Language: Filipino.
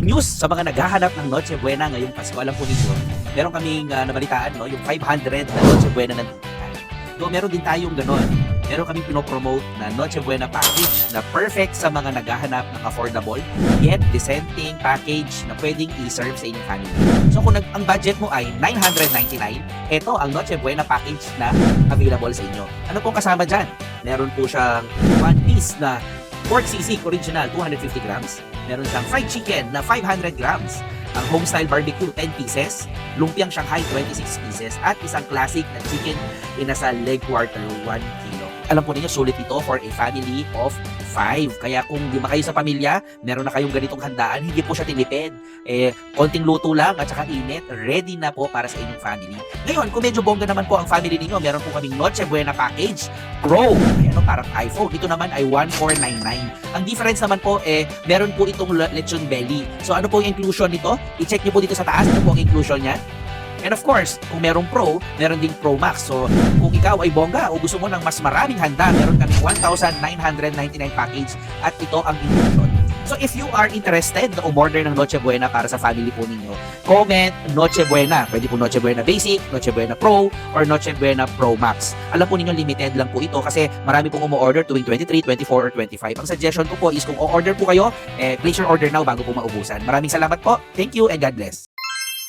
good news sa mga naghahanap ng Noche Buena ngayong Pasko. Alam po ninyo, meron kaming nabalitaan, no, yung 500 na Noche Buena na do meron din tayong ganon. Meron kaming pinopromote na Noche Buena package na perfect sa mga naghahanap ng affordable yet dissenting package na pwedeng i-serve sa inyong family. So kung ang budget mo ay 999, ito ang Noche Buena package na available sa inyo. Ano pong kasama dyan? Meron po siyang one piece na pork sisig original 250 grams. Meron siyang fried chicken na 500 grams. Ang homestyle barbecue 10 pieces, lumpiang Shanghai 26 pieces, at isang classic na chicken inasal leg quarter 1 kilo. Alam po ninyo, sulit ito for a family of 5. Kaya kung 5 kayo sa pamilya, meron na kayong ganitong handaan, hindi po siya tinipid. Konting luto lang at saka init, ready na po para sa inyong family. Ngayon, kung medyo bongga naman po ang family ninyo, meron po kaming Noche Buena package Pro. Ayan o, parang iPhone. Ito naman ay 1499. Ang difference naman po, meron po itong lechon belly. So ano po yung inclusion nito? I-check nyo po dito sa taas, ano po ang inclusion niya. And of course, kung merong Pro, meron ding Pro Max. So, kung ikaw ay bongga o gusto mo ng mas maraming handa, meron kami 1,999 package at ito ang inclusion. So, if you are interested na umorder ng Noche Buena para sa family po ninyo, comment Noche Buena. Pwede po Noche Buena Basic, Noche Buena Pro, or Noche Buena Pro Max. Alam po ninyo, limited lang po ito kasi marami pong umu-order tuwing 23, 24, or 25. Ang suggestion ko po is kung o-order po kayo, place your order now bago po maubusan. Maraming salamat po. Thank you and God bless.